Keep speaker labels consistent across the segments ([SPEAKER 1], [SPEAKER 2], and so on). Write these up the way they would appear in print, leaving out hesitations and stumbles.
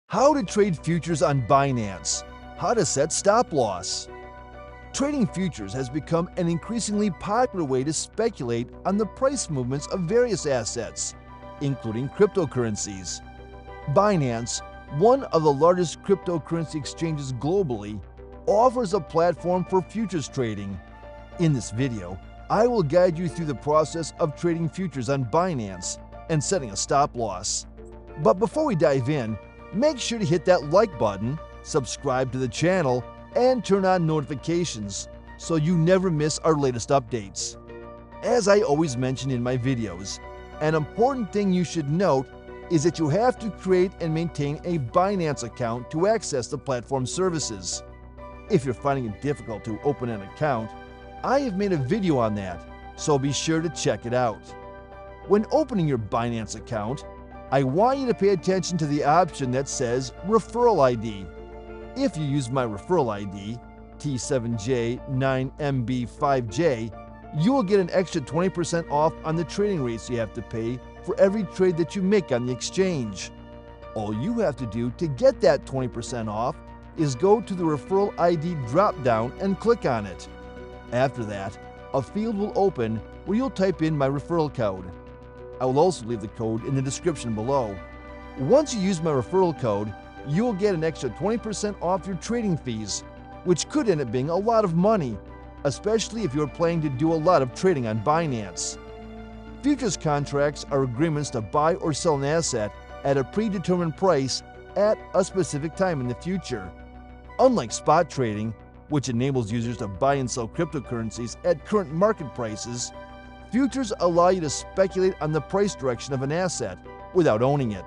[SPEAKER 1] How to trade futures on Binance. How to set stop loss. Trading futures has become an increasingly popular way to speculate on the price movements of various assets, including cryptocurrencies. Binance, one of the largest cryptocurrency exchanges globally, offers a platform for futures trading. In this video, I will guide you through the process of trading futures on Binance and setting a stop loss. But before we dive in, make sure to hit that like button, subscribe to the channel, and turn on notifications so you never miss our latest updates. As I always mention in my videos, an important thing you should note is that you have to create and maintain a Binance account to access the platform's services. If you're finding it difficult to open an account, I have made a video on that, so be sure to check it out. When opening your Binance account, I want you to pay attention to the option that says Referral ID. If you use my referral ID, T7J9MB5J, you will get an extra 20% off on the trading rates you have to pay for every trade that you make on the exchange. All you have to do to get that 20% off is go to the Referral ID drop-down and click on it. After that, a field will open where you'll type in my referral code. I will also leave the code in the description below. Once you use my referral code, you will get an extra 20% off your trading fees, which could end up being a lot of money, especially if you're planning to do a lot of trading on Binance. Futures contracts are agreements to buy or sell an asset at a predetermined price at a specific time in the future. Unlike spot trading, which enables users to buy and sell cryptocurrencies at current market prices, futures allow you to speculate on the price direction of an asset without owning it.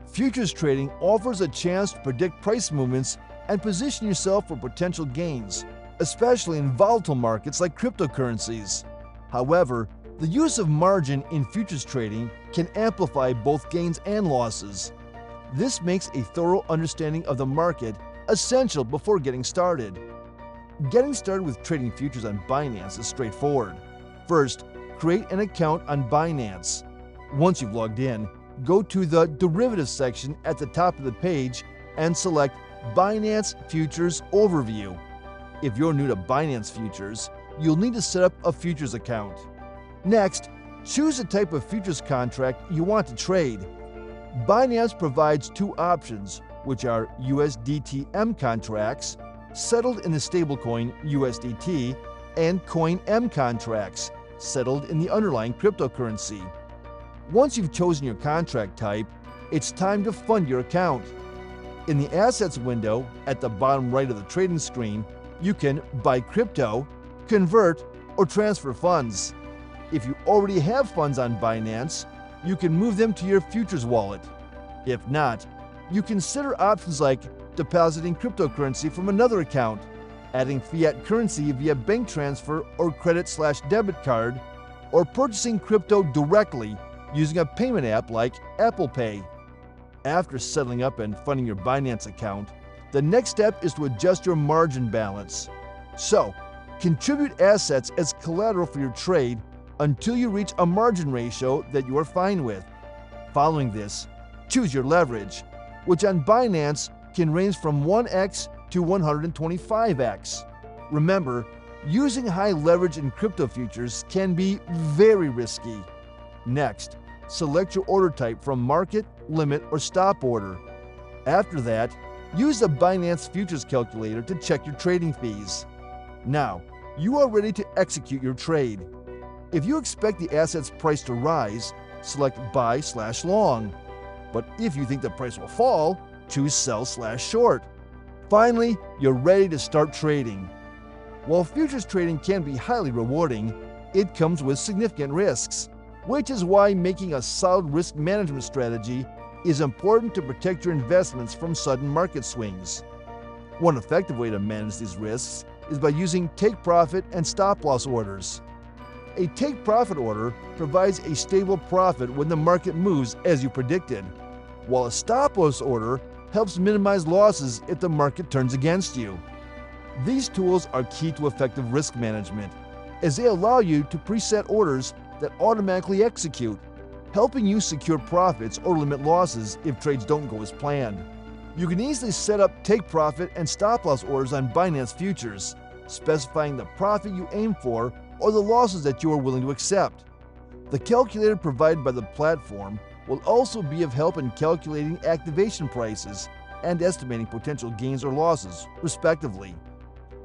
[SPEAKER 1] Futures trading offers a chance to predict price movements and position yourself for potential gains, especially in volatile markets like cryptocurrencies. However, the use of margin in futures trading can amplify both gains and losses. This makes a thorough understanding of the market essential before getting started. Getting started with trading futures on Binance is straightforward. First, create an account on Binance. Once you've logged in, go to the Derivatives section at the top of the page and select Binance Futures Overview. If you're new to Binance Futures, you'll need to set up a futures account. Next, choose the type of futures contract you want to trade. Binance provides two options, which are USDT-M contracts, settled in the stablecoin USDT, and Coin-M contracts, settled in the underlying cryptocurrency. Once you've chosen your contract type, it's time to fund your account. In the Assets window at the bottom right of the trading screen, you can buy crypto, convert, or transfer funds. If you already have funds on Binance, you can move them to your futures wallet. If not, you consider options like depositing cryptocurrency from another account, adding fiat currency via bank transfer or credit/debit card, or purchasing crypto directly using a payment app like Apple Pay. After settling up and funding your Binance account, the next step is to adjust your margin balance. So, contribute assets as collateral for your trade until you reach a margin ratio that you are fine with. Following this, choose your leverage, which on Binance can range from 1x to 125x. Remember, using high leverage in crypto futures can be very risky. Next, select your order type from market, limit, or stop order. After that, use the Binance Futures Calculator to check your trading fees. Now, you are ready to execute your trade. If you expect the asset's price to rise, select Buy/Long. But if you think the price will fall, choose Sell/Short. Finally, you're ready to start trading. While futures trading can be highly rewarding, it comes with significant risks, which is why making a solid risk management strategy is important to protect your investments from sudden market swings. One effective way to manage these risks is by using take-profit and stop-loss orders. A take-profit order provides a stable profit when the market moves as you predicted, while a stop-loss order helps minimize losses if the market turns against you. These tools are key to effective risk management, as they allow you to preset orders that automatically execute, helping you secure profits or limit losses if trades don't go as planned. You can easily set up take profit and stop loss orders on Binance futures, specifying the profit you aim for or the losses that you are willing to accept. The calculator provided by the platform will also be of help in calculating activation prices and estimating potential gains or losses, respectively.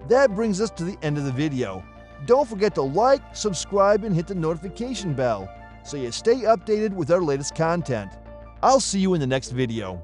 [SPEAKER 1] That brings us to the end of the video. Don't forget to like, subscribe, and hit the notification bell so you stay updated with our latest content. I'll see you in the next video.